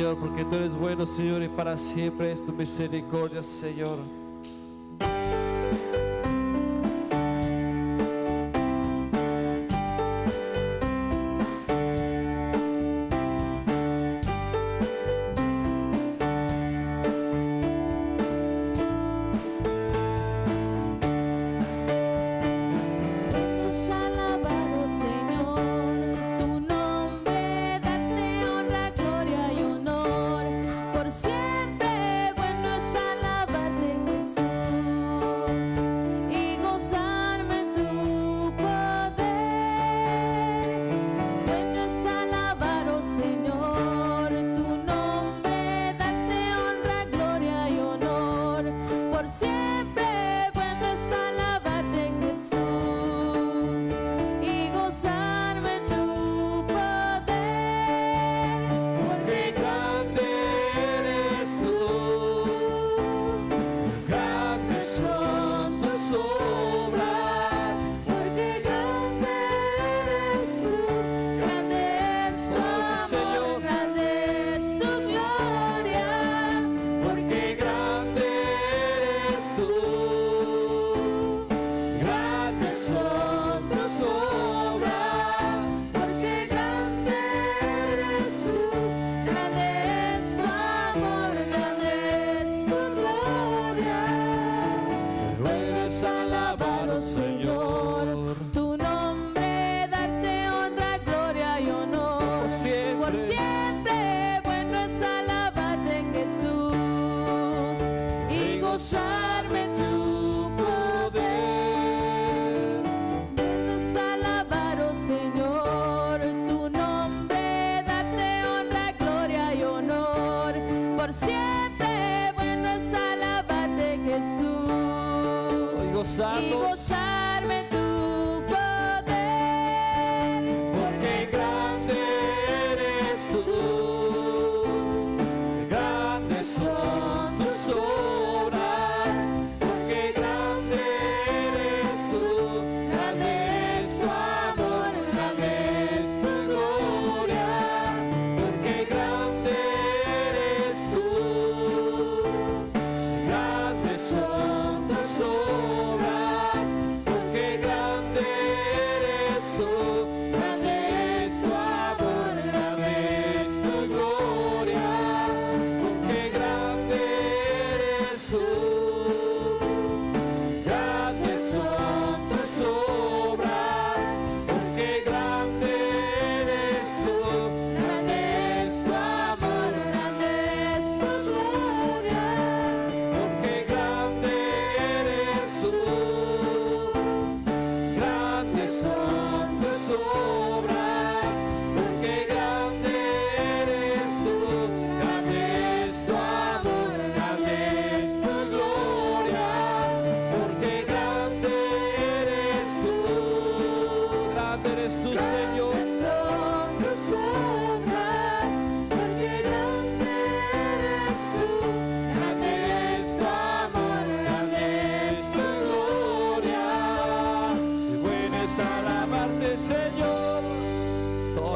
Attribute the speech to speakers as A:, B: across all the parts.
A: Señor, porque tú eres bueno, Señor, y para siempre es tu misericordia, Señor.
B: y gozarme tu poder, porque grande eres tú, grandes son tus obras, porque grande eres tú, grande es tu amor, grande es tu gloria, porque grande eres tú, grandes son tus obras.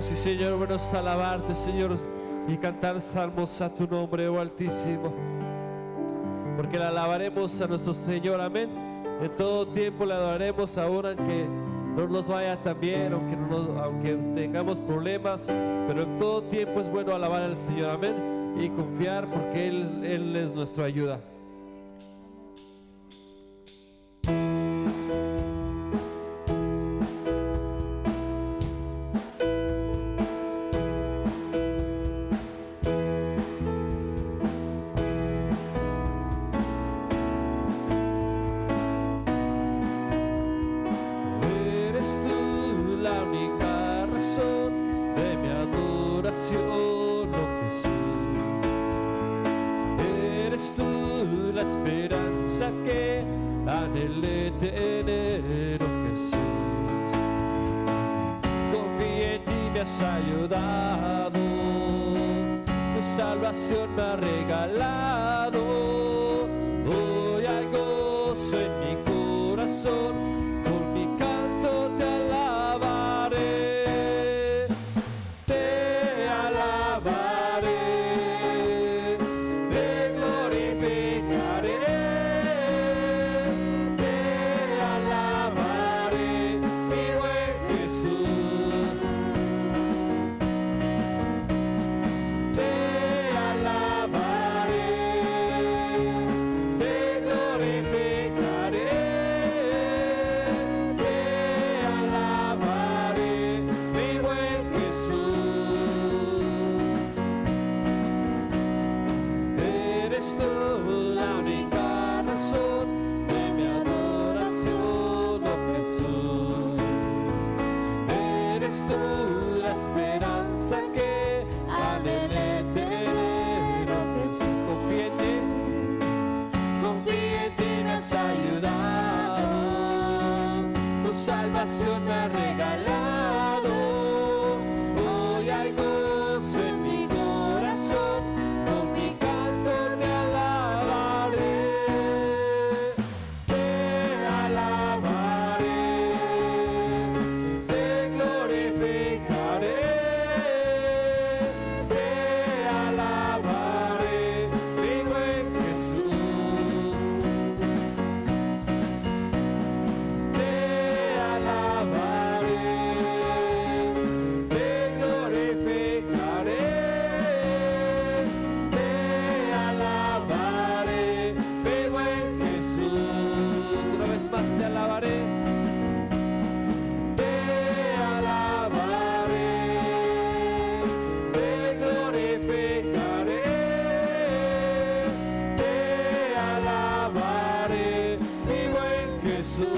A: Sí, Señor, bueno es alabarte, Señor, y cantar salmos a tu nombre, oh Altísimo, porque le alabaremos a nuestro Señor, amén. En todo tiempo le adoraremos, aún aunque no nos vaya tan bien, aunque tengamos problemas, pero en todo tiempo es bueno alabar al Señor, amén, y confiar porque Él es nuestra ayuda.
B: Ayudado, tu salvación me ha regalado. Hoy hay gozo en mi corazón, con mi canto te alabaré, te alabaré.
A: me ha regalado. Hoy hay gozo en mi corazón, con mi canto te alabaré. Te alabaré, te glorificaré. Te alabaré, mi buen Jesús. Te alabaré, te glorificaré. Te alabaré, mi buen Jesús. Una vez más te alabaré. Te alabaré, te glorificaré. Te alabaré, mi buen Jesús.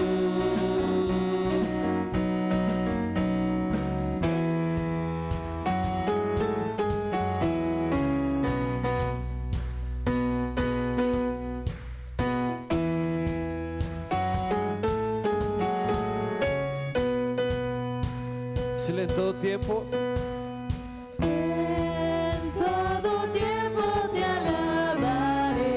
A: Dile en todo tiempo.
B: En todo tiempo te alabaré.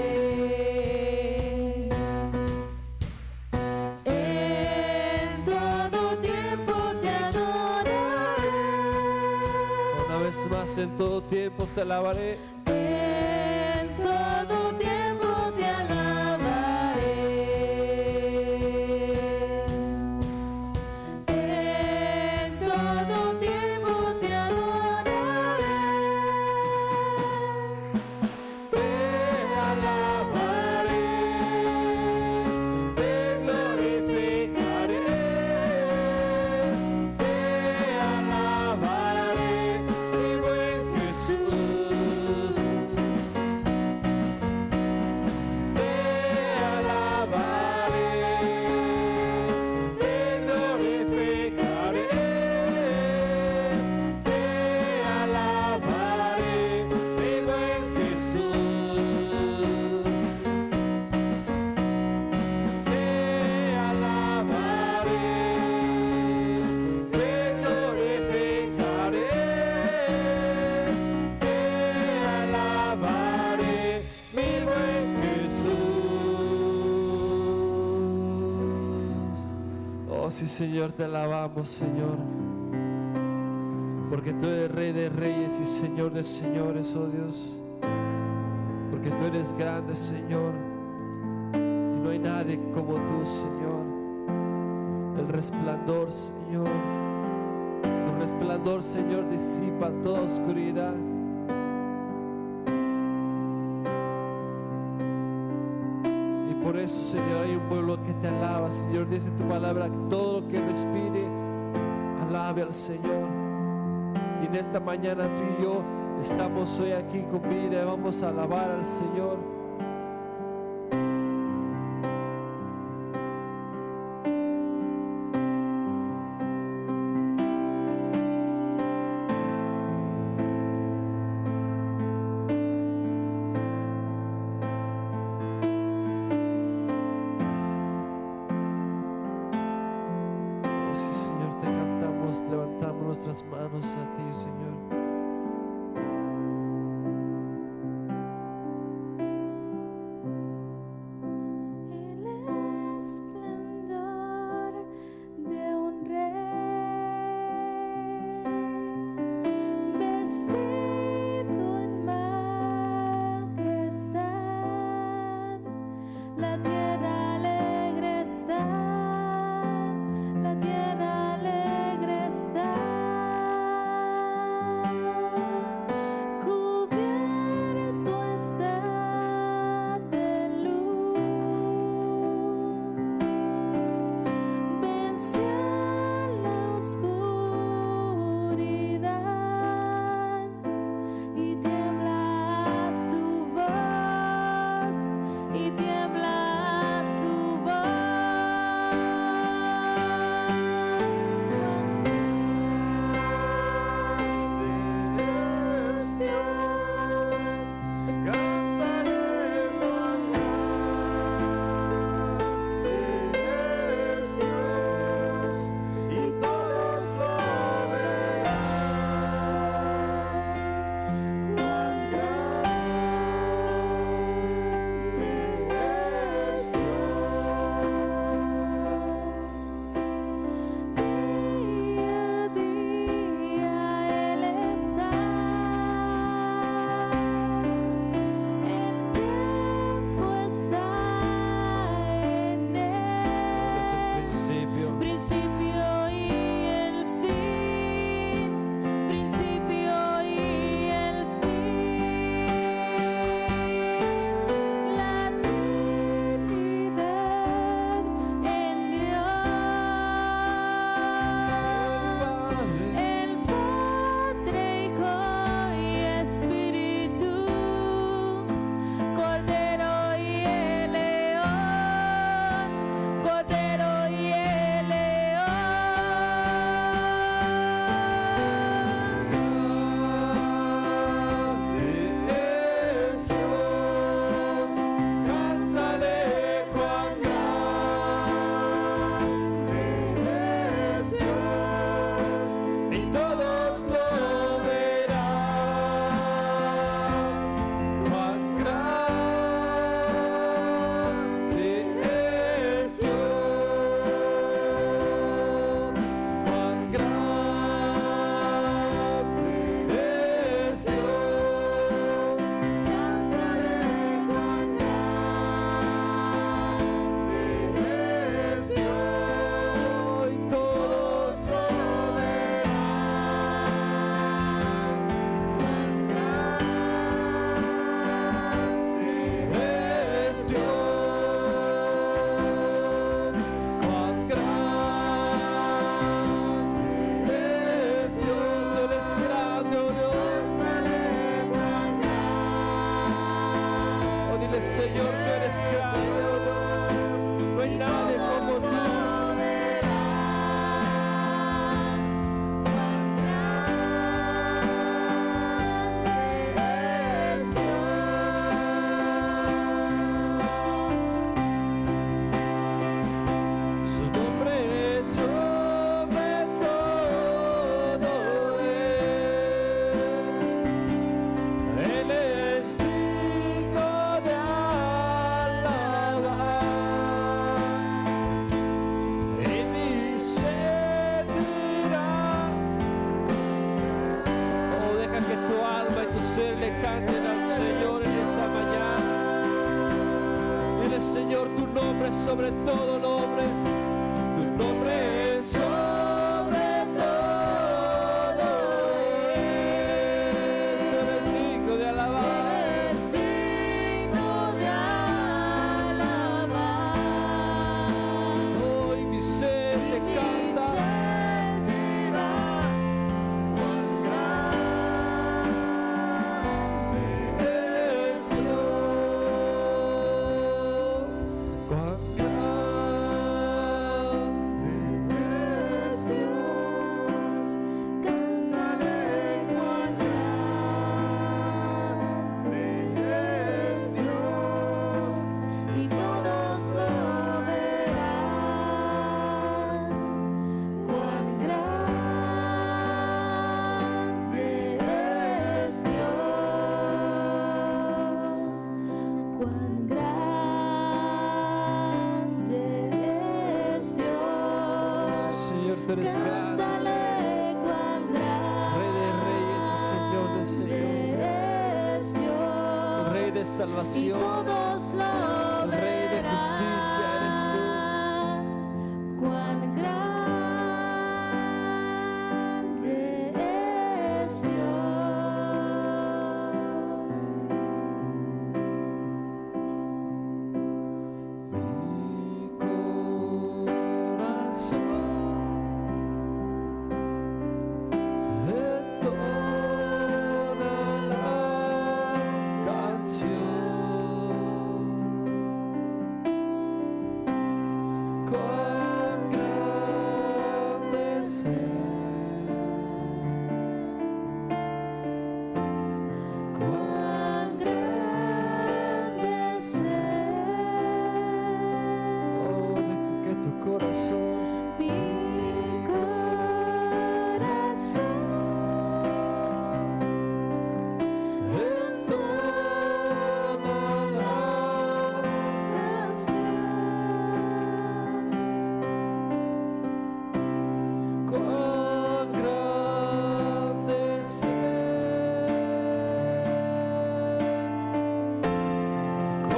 B: En todo tiempo te adoraré.
A: Una vez más, en todo tiempo te alabaré.
B: En todo tiempo te alabaré. En todo tiempo te adoraré.
A: Te alabaré, te glorificaré. Te alabaré, mi buen Jesús. Te alabaré, te glorificaré. Te alabaré, mi buen Jesús. Te alabaré, te glorificaré. Te alabaré, mi buen Jesús. Oh sí, Señor, te alabamos, Señor, porque tú eres Rey de reyes y Señor de señores, oh Dios, porque tú eres grande, Señor, y no hay nadie como tú, Señor. El resplandor, Señor, tu resplandor, Señor, disipa toda oscuridad. Y por eso, Señor, hay un pueblo que te alaba, Señor. Dice tu palabra que todo lo que respire alabe al Señor. Y en esta mañana tú y yo estamos hoy aquí con vida y vamos a alabar al Señor. Oh sí, Señor, te cantamos, levantamos nuestras manos a ti, Señor.
B: El esplendor de un rey, vestido en majestad, la tierra alegre está, la tierra alegre está.
A: tu nombre sobre todo nombre. Su nombre es sobre todo es. Tú eres digno de alabar.
B: Eres digno de alabar.
A: Hoy mi sed te
B: Mi
A: canta.
B: sed dirá, cuán grande
A: Es Dios, cuán grande
B: es Dios. Cántale cuán grande es Dios, y todos lo verán. Cuán grande es Dios, cuán grande es Dios.
A: Señor, tú eres grande,
B: Cántale cuán
A: Rey de reyes y Señor de señores,
B: grande es Dios,
A: Rey de
B: y
A: salvación,
B: todos lo
A: el Rey de justicia eres tú.
B: verán. Cuán grande es
A: Mi corazón entona la canción. Cuán grande es
B: Cuán grande es
A: Oh, deja que tu corazón
B: mi corazón.
A: entona la cuán grande es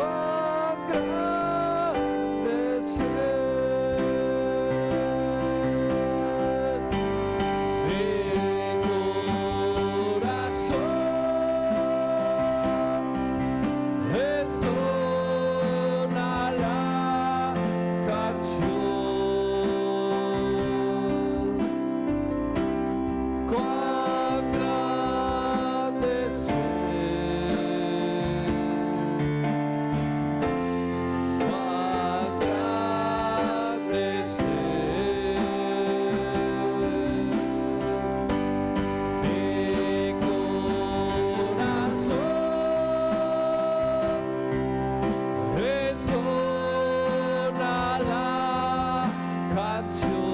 A: cuán grande es mi corazón entona la canción. Cuán grande es cuán grande es mi corazón entona la canción.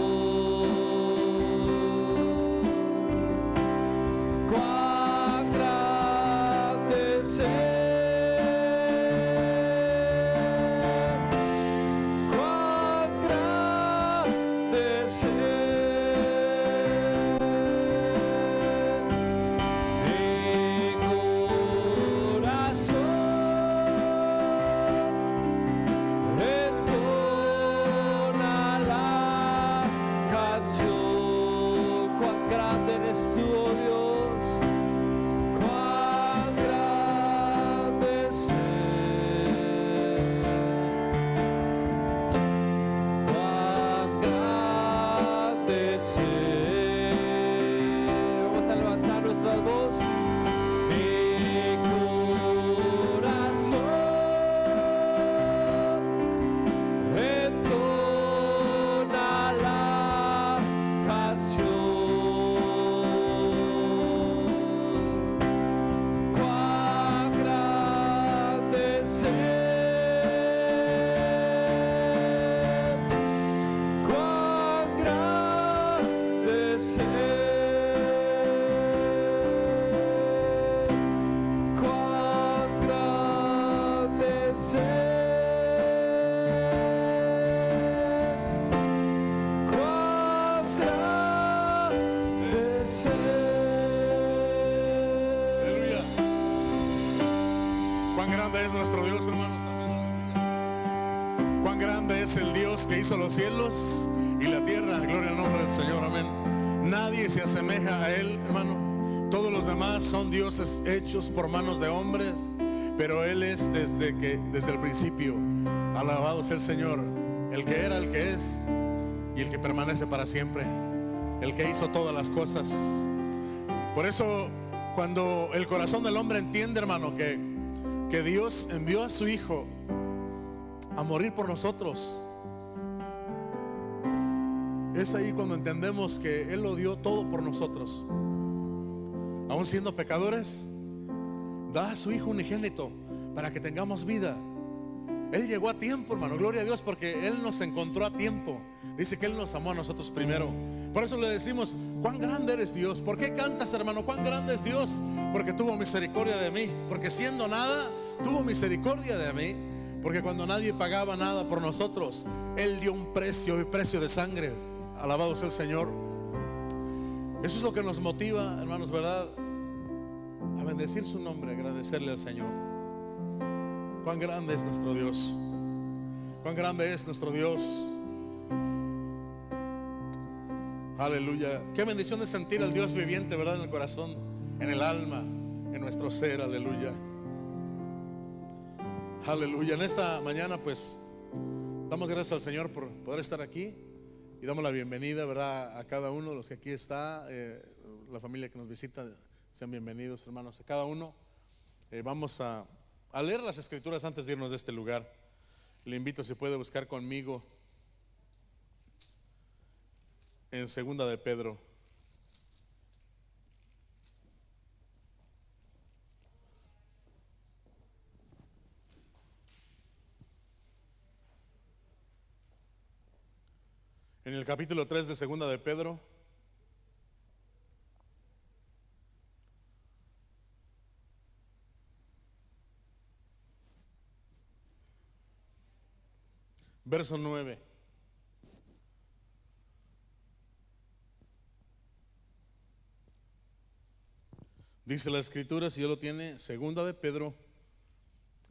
A: Cuán grande es cuán grande es mi corazón entona la canción. Cuán grande eres tú, oh Dios. Cuán grande es cuán grande es. Vamos a levantar nuestra voz. Mi corazón entona la canción. Cuán grande es cuán grande es cuán grande es cuán grande es.
C: Aleluya. Cuán grande es nuestro Dios, hermanos. Amén. Cuán grande es el Dios que hizo los cielos y la tierra. Gloria al nombre del Señor, amén. Nadie se asemeja a Él, hermano. Todos los demás son dioses hechos por manos de hombres, pero Él es desde el principio. Alabado sea el Señor, el que era, el que es y el que permanece para siempre, el que hizo todas las cosas. Por eso, cuando el corazón del hombre entiende, hermano, que Dios envió a su Hijo a morir por nosotros, es ahí cuando entendemos que Él lo dio todo por nosotros. Aún siendo pecadores, da a su Hijo unigénito para que tengamos vida. Él llegó a tiempo, hermano, gloria a Dios, porque Él nos encontró a tiempo. Dice que Él nos amó a nosotros primero. Por eso le decimos: cuán grande eres, Dios. ¿Por qué cantas, hermano? Cuán grande es Dios, porque tuvo misericordia de mí, porque siendo nada, tuvo misericordia de mí, porque cuando nadie pagaba nada por nosotros, Él dio un precio, el precio de sangre. Alabado sea el Señor. Eso es lo que nos motiva, hermanos, ¿verdad?, a bendecir su nombre, agradecerle al Señor. Cuán grande es nuestro Dios. Cuán grande es nuestro Dios. Aleluya. Qué bendición es sentir al Dios viviente, ¿verdad?, en el corazón, en el alma, en nuestro ser. Aleluya. Aleluya. En esta mañana, pues, damos gracias al Señor por poder estar aquí y damos la bienvenida, ¿verdad?, a cada uno de los que aquí está, la familia que nos visita. Sean bienvenidos, hermanos, a cada uno. Vamos a leer las escrituras antes de irnos de este lugar. Le invito, si puede, buscar conmigo en Segunda de Pedro. En el capítulo 3 de Segunda de Pedro. Verso 9. Dice la escritura, si ya lo tiene, Segunda de Pedro,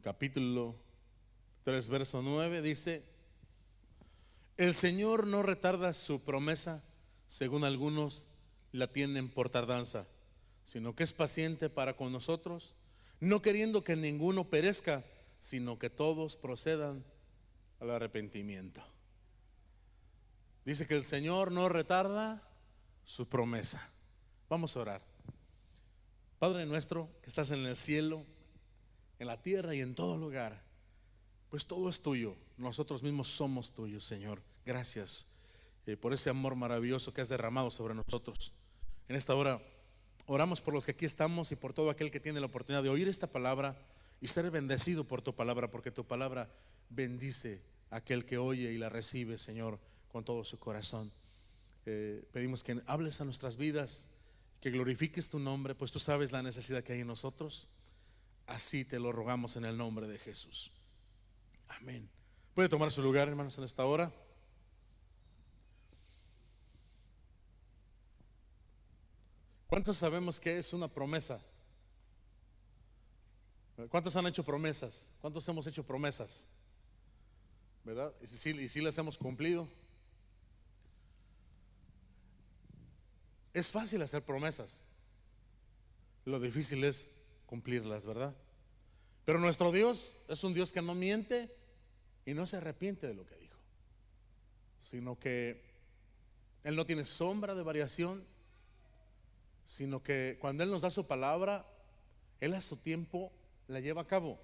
C: capítulo 3, verso 9, dice: el Señor no retarda su promesa, según algunos la tienen por tardanza, sino que es paciente para con nosotros, no queriendo que ninguno perezca, sino que todos procedan al arrepentimiento. Dice que el Señor no retarda su promesa. Vamos a orar. Padre nuestro que estás en el cielo, en la tierra y en todo lugar, pues todo es tuyo. Nosotros mismos somos tuyos, Señor. Gracias por ese amor maravilloso que has derramado sobre nosotros. En esta hora oramos por los que aquí estamos y por todo aquel que tiene la oportunidad de oír esta palabra y ser bendecido por tu palabra, porque tu palabra bendice a aquel que oye y la recibe, Señor, con todo su corazón. Pedimos que hables a nuestras vidas, que glorifiques tu nombre, pues tú sabes la necesidad que hay en nosotros. Así te lo rogamos en el nombre de Jesús. Amén. Puede tomar su lugar, hermanos, en esta hora. ¿Cuántos sabemos qué es una promesa? ¿Cuántos han hecho promesas? ¿Cuántos hemos hecho promesas? ¿Verdad? Y si las hemos cumplido. Es fácil hacer promesas, lo difícil es cumplirlas, ¿verdad? Pero nuestro Dios es un Dios que no miente y no se arrepiente de lo que dijo, sino que Él no tiene sombra de variación, sino que cuando Él nos da su palabra, Él a su tiempo la lleva a cabo.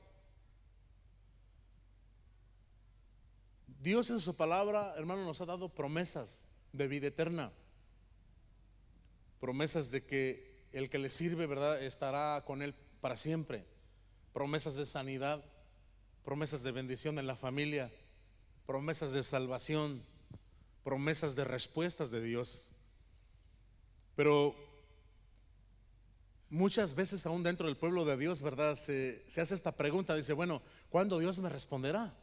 C: Dios en su palabra, hermano, nos ha dado promesas de vida eterna, promesas de que el que le sirve, ¿verdad?, estará con Él para siempre, promesas de sanidad, promesas de bendición en la familia, promesas de salvación, promesas de respuestas de Dios. Pero muchas veces aún dentro del pueblo de Dios, ¿verdad?, se hace esta pregunta, dice: bueno, ¿cuándo Dios me responderá?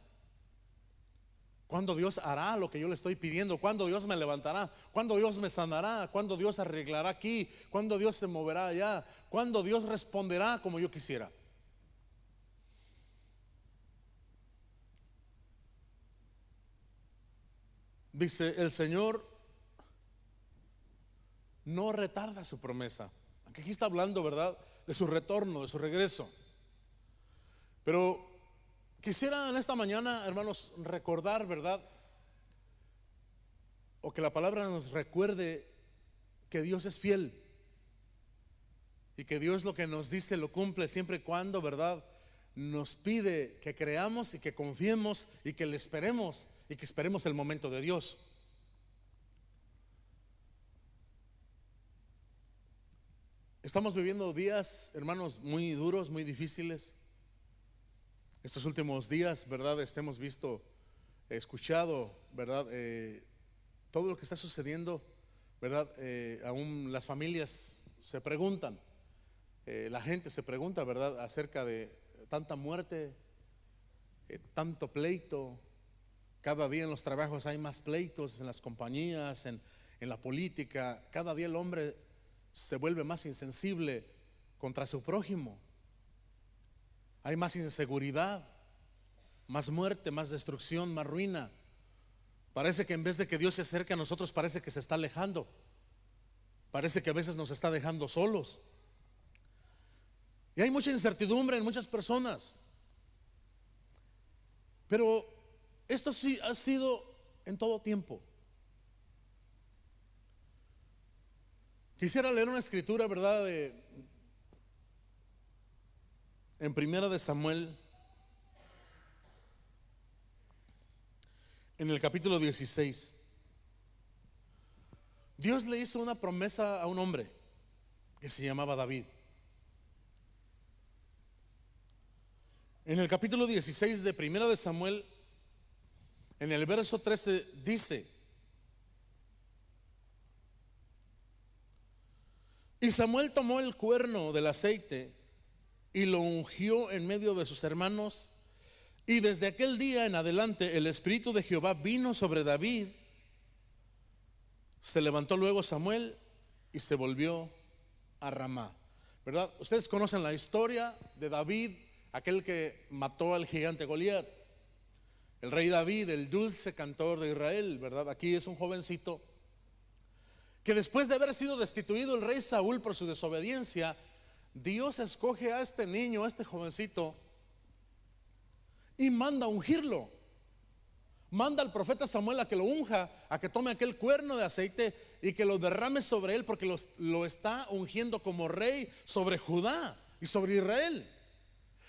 C: ¿Cuándo Dios hará lo que yo le estoy pidiendo? ¿Cuándo Dios me levantará? ¿Cuándo Dios me sanará? ¿Cuándo Dios arreglará aquí? ¿Cuándo Dios se moverá allá? ¿Cuándo Dios responderá como yo quisiera? dice, el Señor no retarda su promesa. Aunque aquí está hablando, ¿verdad?, de su retorno, de su regreso. Pero quisiera en esta mañana, hermanos, recordar, ¿verdad?, o que la palabra nos recuerde que Dios es fiel y que Dios lo que nos dice lo cumple siempre y cuando, ¿verdad?, nos pide que creamos y que confiemos y que le esperemos y que esperemos el momento de Dios. Estamos viviendo días, hermanos, muy duros, muy difíciles. Estos últimos días, ¿verdad?, hemos visto, escuchado, ¿verdad?, todo lo que está sucediendo, ¿verdad? Aún las familias se preguntan, la gente se pregunta, ¿verdad?, acerca de tanta muerte, tanto pleito. Cada día en los trabajos hay más pleitos, en las compañías, en la política. Cada día el hombre se vuelve más insensible contra su prójimo. Hay más inseguridad, más muerte, más destrucción, más ruina. Parece que en vez de que Dios se acerque a nosotros, parece que se está alejando. Parece que a veces nos está dejando solos. Y hay mucha incertidumbre en muchas personas. Pero esto sí ha sido en todo tiempo. Quisiera leer una escritura, ¿verdad?, en Primera de Samuel, en el capítulo 16. Dios le hizo una promesa a un hombre que se llamaba David. En el capítulo 16 de Primera de Samuel, en el verso 13 dice: y Samuel tomó el cuerno del aceite y lo ungió en medio de sus hermanos, y desde aquel día en adelante el Espíritu de Jehová vino sobre David. Se levantó luego Samuel y se volvió a Ramá. ¿Verdad? Ustedes conocen la historia de David, aquel que mató al gigante Goliat. El rey David, el dulce cantor de Israel, ¿verdad? Aquí es un jovencito que después de haber sido destituido el rey Saúl por su desobediencia, Dios escoge a este niño, a este jovencito, y manda a ungirlo. Manda al profeta Samuel a que lo unja, a que tome aquel cuerno de aceite y que lo derrame sobre él, porque lo está ungiendo como rey sobre Judá y sobre Israel.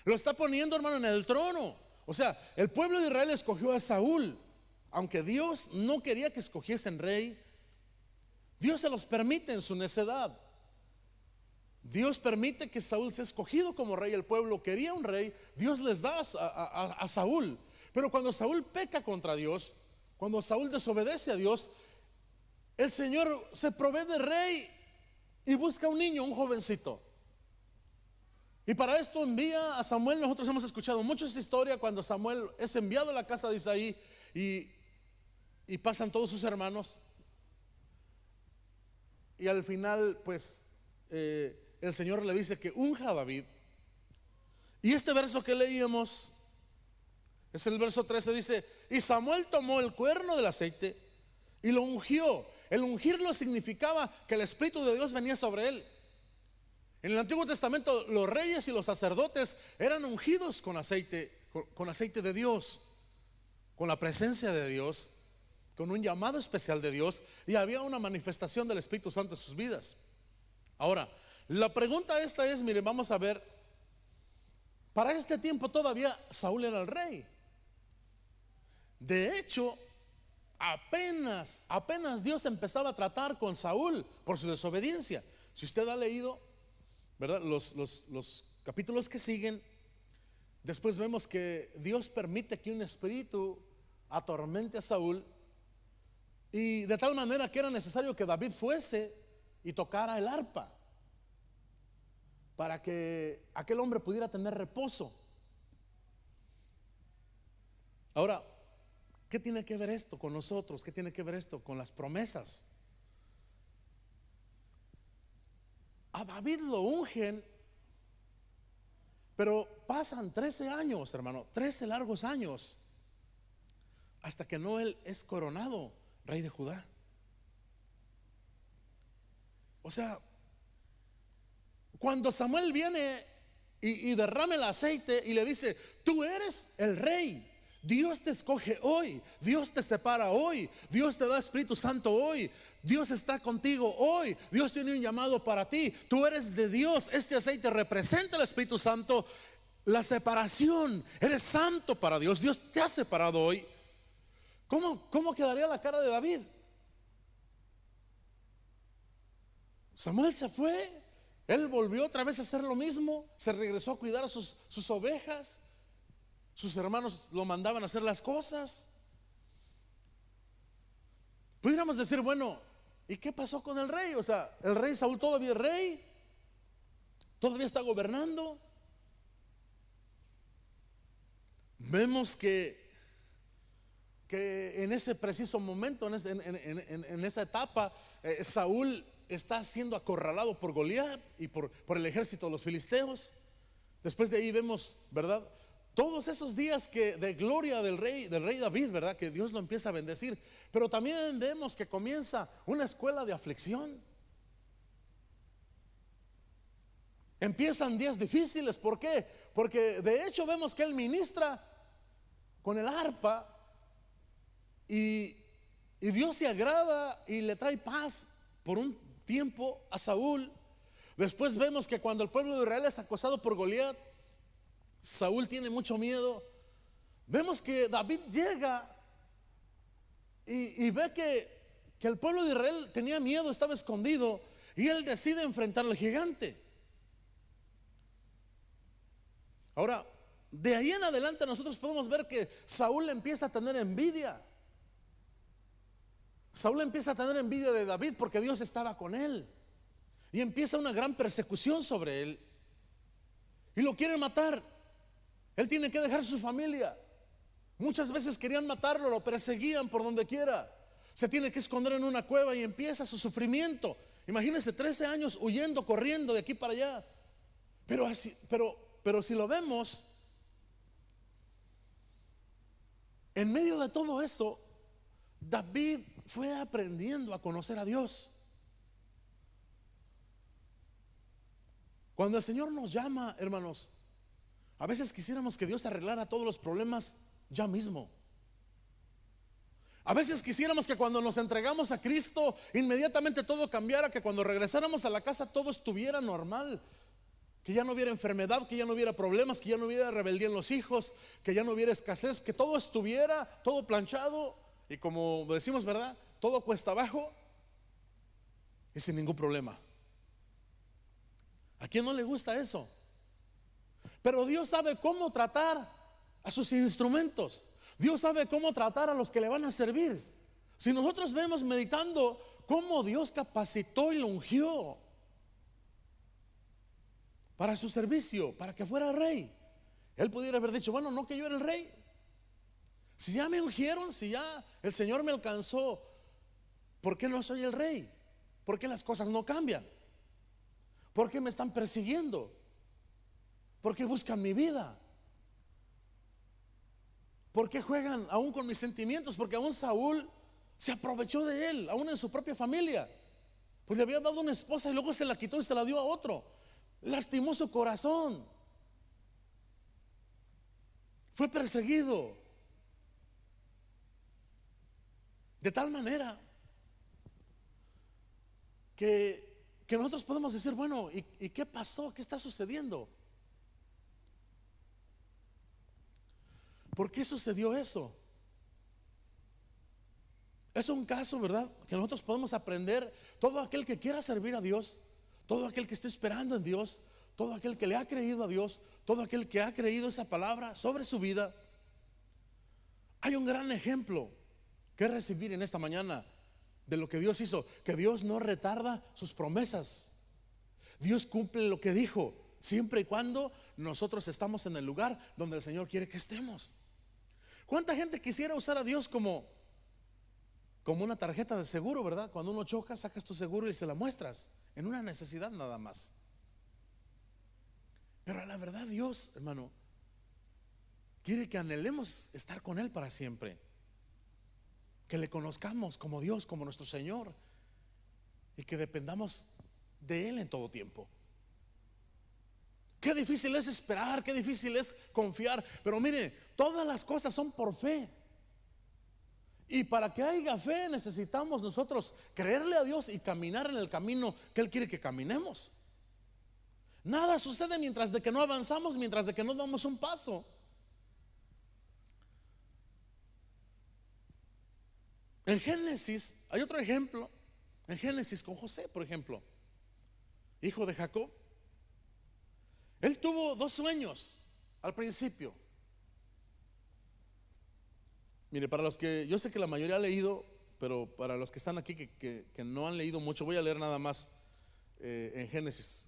C: Lo está poniendo, hermano, en el trono. O sea, el pueblo de Israel escogió a Saúl. Aunque Dios no quería que escogiesen rey, Dios se los permite en su necedad. Dios permite que Saúl sea escogido como rey. El pueblo quería un rey, Dios les da a Saúl. Pero cuando Saúl peca contra Dios, cuando Saúl desobedece a Dios, el Señor se provee de rey y busca un niño, un jovencito. Y para esto envía a Samuel. Nosotros hemos escuchado mucho esta historia cuando Samuel es enviado a la casa de Isaí y pasan todos sus hermanos. Y al final, pues, el Señor le dice que unja a David. Y este verso que leíamos es el verso 13, dice: y Samuel tomó el cuerno del aceite y lo ungió. El ungirlo significaba que el Espíritu de Dios venía sobre él. En el Antiguo Testamento los reyes y los sacerdotes eran ungidos con aceite de Dios, con la presencia de Dios, con un llamado especial de Dios, y había una manifestación del Espíritu Santo en sus vidas. Ahora, la pregunta esta es, miren, vamos a ver, para este tiempo todavía Saúl era el rey. De hecho, apenas Dios empezaba a tratar con Saúl por su desobediencia. Si usted ha leído, ¿verdad?, los capítulos que siguen, después vemos que Dios permite que un espíritu atormente a Saúl, y de tal manera que era necesario que David fuese y tocara el arpa para que aquel hombre pudiera tener reposo. Ahora, ¿qué tiene que ver esto con nosotros? ¿Qué tiene que ver esto con las promesas? A David lo ungen, pero pasan 13 años, hermano, 13 largos años, hasta que no él es coronado rey de Judá. O sea, cuando Samuel viene y derrama el aceite y le dice: tú eres el rey, Dios te escoge hoy, Dios te separa hoy, Dios te da Espíritu Santo hoy, Dios está contigo hoy, Dios tiene un llamado para ti, tú eres de Dios, este aceite representa el Espíritu Santo, la separación, eres santo para Dios, Dios te ha separado hoy. ¿Cómo quedaría la cara de David? Samuel se fue, él volvió otra vez a hacer lo mismo, se regresó a cuidar a sus ovejas, sus hermanos lo mandaban a hacer las cosas. Pudiéramos decir, bueno, ¿y qué pasó con el rey? O sea, el rey Saúl todavía es rey, todavía está gobernando. Vemos que en ese preciso momento, en esa etapa, Saúl está siendo acorralado por Goliat y por el ejército de los filisteos. Después de ahí vemos, ¿verdad?, todos esos días de gloria del rey David, ¿verdad?, que Dios lo empieza a bendecir. Pero también vemos que comienza una escuela de aflicción. Empiezan días difíciles. ¿Por qué? Porque de hecho vemos que él ministra con el arpa y Dios se agrada y le trae paz por un tiempo a Saúl. Después vemos que cuando el pueblo de Israel es acosado por Goliat, Saúl tiene mucho miedo. Vemos que David llega y ve que el pueblo de Israel tenía miedo, estaba escondido, y él decide enfrentar al gigante. Ahora, de ahí en adelante nosotros podemos ver que Saúl empieza a tener envidia. Saúl empieza a tener envidia de David porque Dios estaba con él, y empieza una gran persecución sobre él y lo quieren matar. Él tiene que dejar su familia. Muchas veces querían matarlo, lo perseguían por donde quiera. Se tiene que esconder en una cueva y empieza su sufrimiento. Imagínense, 13 años huyendo, corriendo de aquí para allá. Pero si lo vemos, en medio de todo eso, David fue aprendiendo a conocer a Dios. Cuando el Señor nos llama, hermanos, a veces quisiéramos que Dios arreglara todos los problemas ya mismo. A veces quisiéramos que cuando nos entregamos a Cristo inmediatamente todo cambiara, que cuando regresáramos a la casa todo estuviera normal, que ya no hubiera enfermedad, que ya no hubiera problemas, que ya no hubiera rebeldía en los hijos, que ya no hubiera escasez, que todo estuviera todo planchado y, como decimos, ¿verdad?, todo cuesta abajo y sin ningún problema. ¿A quién no le gusta eso? Pero Dios sabe cómo tratar a sus instrumentos. Dios sabe cómo tratar a los que le van a servir. Si nosotros vemos meditando cómo Dios capacitó y lo ungió para su servicio, para que fuera rey, él pudiera haber dicho: bueno, no, que yo era el rey. Si ya me ungieron, si ya el Señor me alcanzó, ¿por qué no soy el rey? ¿Por qué las cosas no cambian? ¿Por qué me están persiguiendo? ¿Por qué buscan mi vida? ¿Por qué juegan aún con mis sentimientos? Porque aún Saúl se aprovechó de él, aún en su propia familia. Pues le había dado una esposa y luego se la quitó y se la dio a otro. Lastimó su corazón. Fue perseguido. De tal manera que nosotros podemos decir: bueno, ¿y qué pasó? ¿Qué está sucediendo? ¿Por qué sucedió eso? Es un caso, ¿verdad?, que nosotros podemos aprender. Todo aquel que quiera servir a Dios, todo aquel que esté esperando en Dios, todo aquel que le ha creído a Dios, todo aquel que ha creído esa palabra sobre su vida, hay un gran ejemplo que recibir en esta mañana de lo que Dios hizo. Que Dios no retarda sus promesas. Dios cumple lo que dijo, siempre y cuando nosotros estamos en el lugar donde el Señor quiere que estemos. ¿Cuánta gente quisiera usar a Dios como una tarjeta de seguro, verdad? Cuando uno choca, sacas tu seguro y se la muestras en una necesidad nada más. Pero a la verdad, Dios, hermano, quiere que anhelemos estar con Él para siempre, que le conozcamos como Dios, como nuestro Señor, y que dependamos de Él en todo tiempo. Qué difícil es esperar, qué difícil es confiar, pero mire, todas las cosas son por fe. Y para que haya fe necesitamos nosotros creerle a Dios y caminar en el camino que Él quiere que caminemos. Nada sucede mientras de que no avanzamos, mientras de que no damos un paso. En Génesis hay otro ejemplo. En Génesis con José, por ejemplo, hijo de Jacob. Él tuvo 2 sueños al principio. Mire, para los que, yo sé que la mayoría ha leído, pero para los que están aquí que no han leído mucho, voy a leer nada más en Génesis.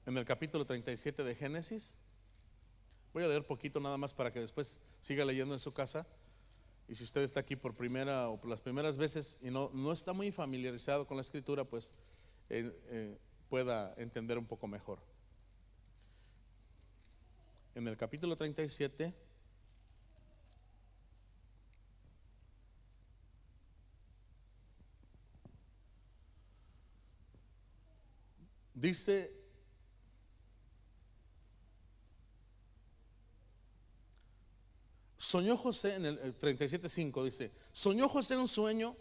C: En el capítulo 37 de Génesis. Voy a leer poquito nada más para que después siga leyendo en su casa. Y si usted está aquí por primera o por las primeras veces y no está muy familiarizado con la escritura, pues pueda entender un poco mejor. En el capítulo 37 dice: soñó José, en el 37:5 dice: soñó José un sueño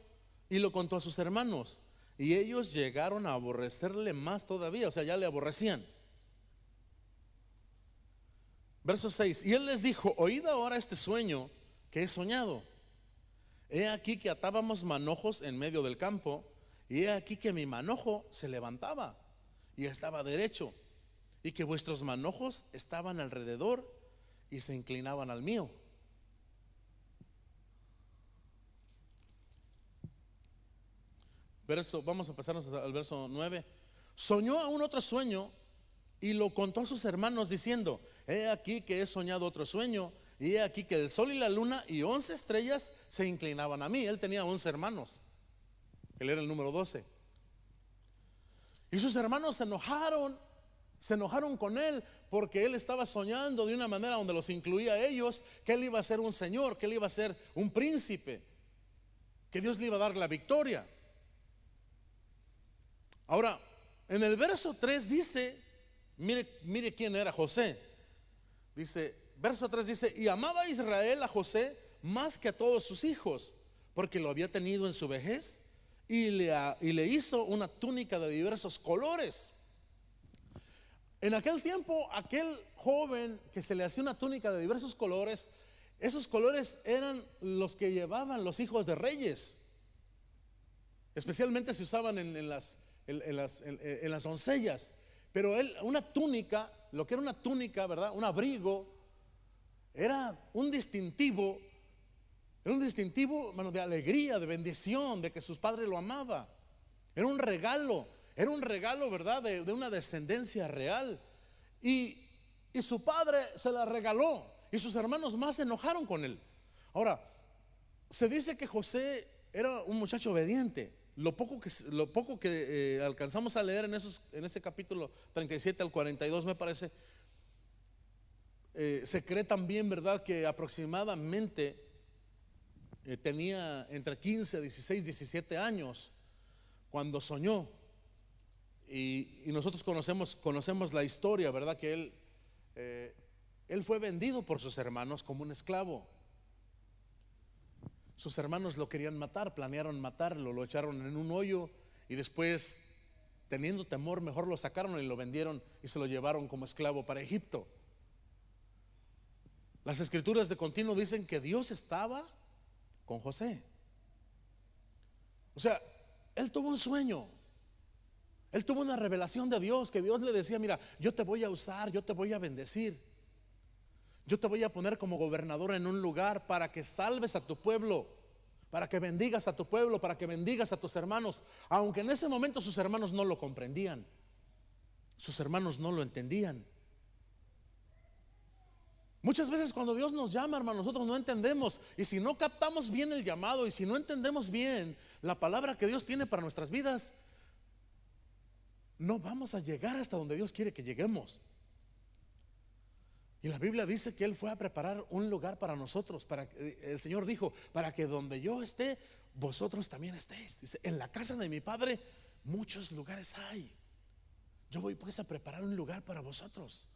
C: y lo contó a sus hermanos, y ellos llegaron a aborrecerle más todavía, o sea, ya le aborrecían. Verso 6: y él les dijo: oíd ahora este sueño que he soñado. He aquí que atábamos manojos en medio del campo, y he aquí que mi manojo se levantaba y estaba derecho, y que vuestros manojos estaban alrededor y se inclinaban al mío. Vamos a pasarnos al verso 9. Soñó aún otro sueño y lo contó a sus hermanos diciendo: he aquí que he soñado otro sueño, y he aquí que el sol y la luna y 11 estrellas se inclinaban a mí. Él tenía 11 hermanos, él era el número 12. Y sus hermanos se enojaron con él, porque él estaba soñando de una manera donde los incluía a ellos, que él iba a ser un señor, que él iba a ser un príncipe, que Dios le iba a dar la victoria. Ahora, en el verso 3 dice, mire quién era José. Dice, verso 3 dice: y amaba Israel a José más que a todos sus hijos, porque lo había tenido en su vejez, y le hizo una túnica de diversos colores. En aquel tiempo, aquel joven que se le hacía una túnica de diversos colores, esos colores eran los que llevaban los hijos de reyes. Especialmente se usaban en las doncellas. Pero una túnica, lo que era una túnica, ¿verdad? Un abrigo, era un distintivo. Era un distintivo, hermano, de alegría, de bendición, de que sus padres lo amaban. Era un regalo, ¿verdad? De una descendencia real. Y su padre se la regaló, y sus hermanos más se enojaron con él. Ahora, se dice que José era un muchacho obediente. Lo poco que alcanzamos a leer en ese capítulo 37 al 42, me parece, se cree también, ¿verdad?, que aproximadamente tenía entre 15, 16, 17 años cuando soñó. Y nosotros conocemos la historia, ¿verdad?, que él fue vendido por sus hermanos como un esclavo. Sus hermanos lo querían matar, planearon matarlo, lo echaron en un hoyo, y después, teniendo temor, mejor lo sacaron y lo vendieron y se lo llevaron como esclavo para Egipto. Las escrituras de continuo dicen que Dios estaba con José. O sea, él tuvo un sueño, él tuvo una revelación de Dios, que Dios le decía: mira, yo te voy a usar, yo te voy a bendecir, yo te voy a poner como gobernador en un lugar para que salves a tu pueblo, para que bendigas a tu pueblo, para que bendigas a tus hermanos. Aunque en ese momento sus hermanos no lo comprendían, sus hermanos no lo entendían. Muchas veces cuando Dios nos llama, hermano, nosotros no entendemos. Y si no captamos bien el llamado, y si no entendemos bien la palabra que Dios tiene para nuestras vidas, no vamos a llegar hasta donde Dios quiere que lleguemos. Y la Biblia dice que Él fue a preparar un lugar para nosotros. El Señor dijo, para que donde yo esté, vosotros también estéis. Dice, en la casa de mi Padre muchos lugares hay. Yo voy pues a preparar un lugar para vosotros.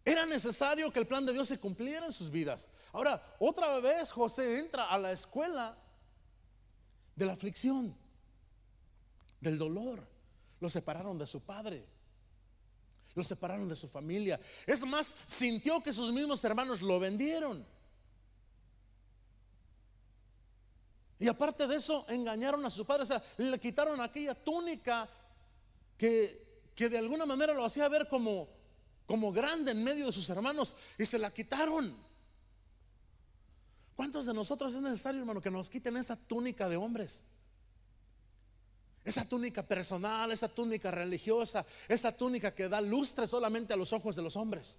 C: Era necesario que el plan de Dios se cumpliera en sus vidas. Ahora, otra vez José entra a la escuela de la aflicción, del dolor. Lo separaron de su padre, lo separaron de su familia. Es más, sintió que sus mismos hermanos lo vendieron. Y aparte de eso, engañaron a su padre. O sea, le quitaron aquella túnica que de alguna manera lo hacía ver como grande en medio de sus hermanos, y se la quitaron. ¿Cuántos de nosotros es necesario, hermano, que nos quiten esa túnica de hombres? Esa túnica personal, esa túnica religiosa, esa túnica que da lustre solamente a los ojos de los hombres.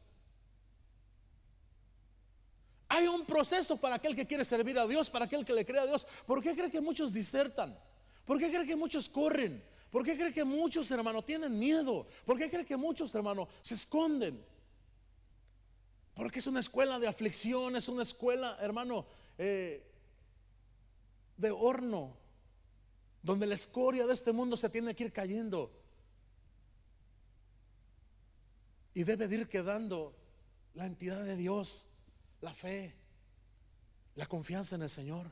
C: Hay un proceso para aquel que quiere servir a Dios, para aquel que le cree a Dios. ¿Por qué cree que muchos disertan? ¿Por qué cree que muchos corren? ¿Por qué cree que muchos, hermanos, tienen miedo? ¿Por qué cree que muchos, hermanos, se esconden? Porque es una escuela de aflicción, es una escuela, hermano, de horno, donde la escoria de este mundo se tiene que ir cayendo y debe de ir quedando la entidad de Dios, la fe, la confianza en el Señor.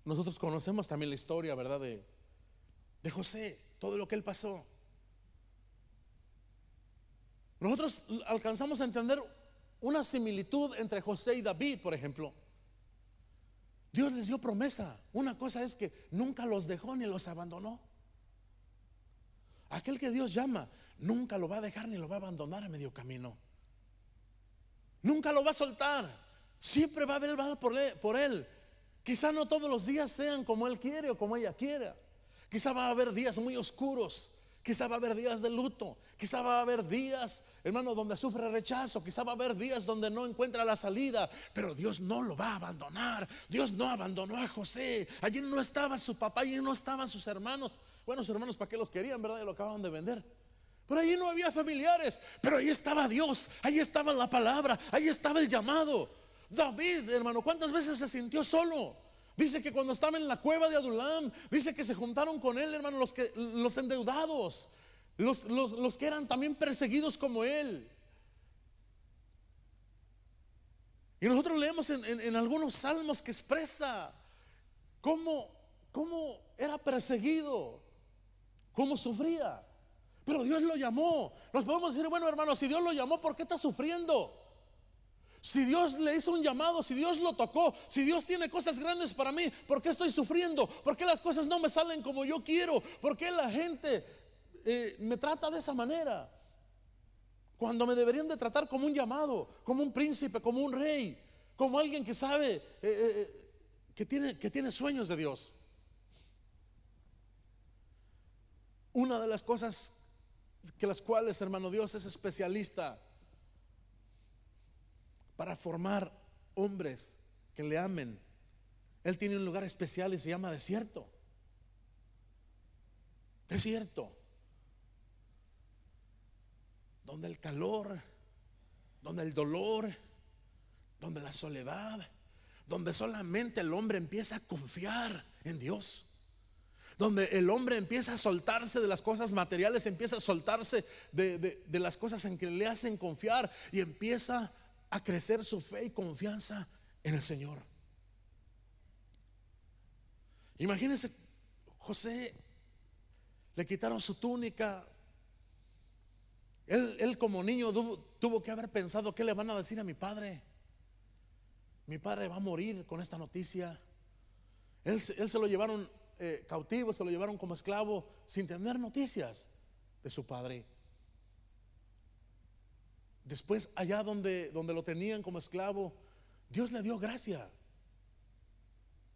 C: Nosotros conocemos también la historia, ¿verdad? De José, todo lo que él pasó. Nosotros alcanzamos a entender una similitud entre José y David, por ejemplo. Dios les dio promesa. Una cosa es que nunca los dejó ni los abandonó. Aquel que Dios llama nunca lo va a dejar ni lo va a abandonar a medio camino. Nunca lo va a soltar. Siempre va a haber por él. Quizá no todos los días sean como él quiere o como ella quiera. Quizá va a haber días muy oscuros. Quizá va a haber días de luto. Quizá va a haber días, hermano, donde sufre rechazo. Quizá va a haber días donde no encuentra la salida. Pero Dios no lo va a abandonar. Dios no abandonó a José. Allí no estaba su papá, allí no estaban sus hermanos. Bueno, sus hermanos, ¿para qué los querían, verdad? Y lo acababan de vender. Pero allí no había familiares. Pero ahí estaba Dios, ahí estaba la palabra, ahí estaba el llamado. David, hermano, ¿cuántas veces se sintió solo? Dice que cuando estaba en la cueva de Adulam, dice que se juntaron con él, hermano, los endeudados, los que eran también perseguidos como él. Y nosotros leemos en algunos salmos que expresa cómo era perseguido, cómo sufría. Pero Dios lo llamó. Nos podemos decir, bueno, hermano, si Dios lo llamó, ¿por qué está sufriendo? Si Dios le hizo un llamado, si Dios lo tocó, si Dios tiene cosas grandes para mí, ¿por qué estoy sufriendo? ¿Por qué las cosas no me salen como yo quiero? ¿Por qué la gente me trata de esa manera? Cuando me deberían de tratar como un llamado, como un príncipe, como un rey, como alguien que sabe que tiene sueños de Dios. Una de las cosas que las cuales, hermano, Dios es especialista para formar hombres que le amen. Él tiene un lugar especial y se llama desierto. Desierto. Donde el calor, donde el dolor, donde la soledad, donde solamente el hombre empieza a confiar en Dios. Donde el hombre empieza a soltarse de las cosas materiales, empieza a soltarse de las cosas en que le hacen confiar y empieza a crecer su fe y confianza en el Señor. Imagínense, José, le quitaron su túnica. Él como niño tuvo que haber pensado, ¿qué le van a decir a mi padre? Mi padre va a morir con esta noticia. Él se lo llevaron cautivo, se lo llevaron como esclavo sin tener noticias de su padre. Después, allá donde lo tenían como esclavo, Dios le dio gracia.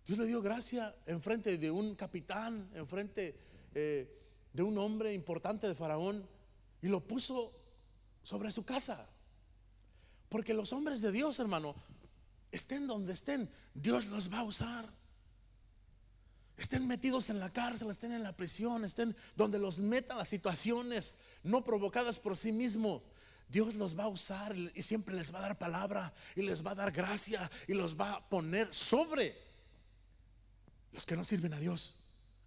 C: Dios le dio gracia enfrente de un capitán, enfrente de un hombre importante de Faraón, y lo puso sobre su casa. Porque los hombres de Dios, hermano, estén donde estén, Dios los va a usar. estén metidos en la cárcel, estén en la prisión, estén donde los metan las situaciones no provocadas por sí mismos, Dios los va a usar y siempre les va a dar palabra y les va a dar gracia y los va a poner sobre los que no sirven a Dios.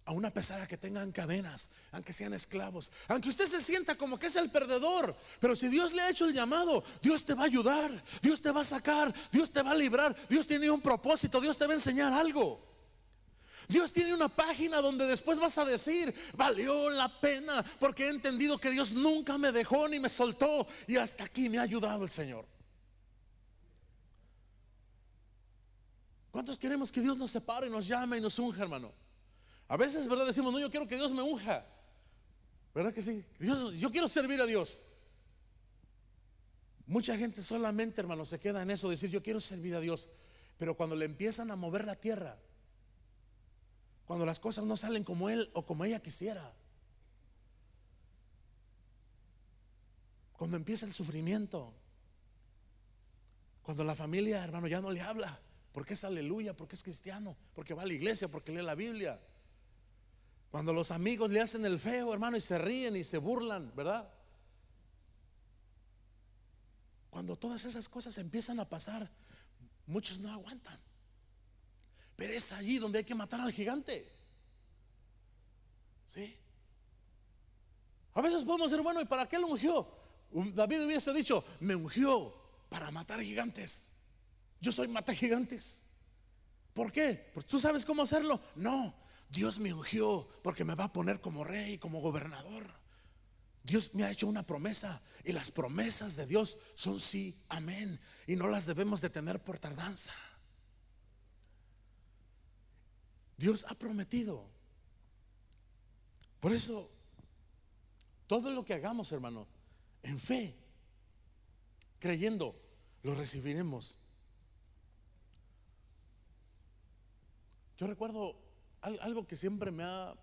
C: Aún a pesar de que tengan cadenas, aunque sean esclavos, aunque usted se sienta como que es el perdedor, pero si Dios le ha hecho el llamado, Dios te va a ayudar, Dios te va a sacar, Dios te va a librar, Dios tiene un propósito, Dios te va a enseñar algo. Dios tiene una página donde después vas a decir: valió la pena, porque he entendido que Dios nunca me dejó ni me soltó, y hasta aquí me ha ayudado el Señor. ¿Cuántos queremos que Dios nos separe y nos llame y nos unja, hermano? A veces, ¿verdad? Decimos: no, yo quiero que Dios me unja. ¿Verdad que sí? Yo quiero servir a Dios. Mucha gente solamente, hermano, se queda en eso, decir: yo quiero servir a Dios. Pero cuando le empiezan a mover la tierra, cuando las cosas no salen como él o como ella quisiera, cuando empieza el sufrimiento, cuando la familia, hermano, ya no le habla, porque es aleluya, porque es cristiano, porque va a la iglesia, porque lee la Biblia, cuando los amigos le hacen el feo, hermano, y se ríen y se burlan, ¿verdad? Cuando todas esas cosas empiezan a pasar, muchos no aguantan. Pero es allí donde hay que matar al gigante. ¿Sí? A veces podemos decir: bueno, ¿y para qué lo ungió? David hubiese dicho: me ungió para matar gigantes. Yo soy mata gigantes. ¿Por qué? ¿Porque tú sabes cómo hacerlo? No, Dios me ungió porque me va a poner como rey, como gobernador. Dios me ha hecho una promesa, y las promesas de Dios son sí, amén, y no las debemos de tener por tardanza. Dios ha prometido. Por eso, todo lo que hagamos, hermano, en fe, creyendo, lo recibiremos. Yo recuerdo algo que siempre me ha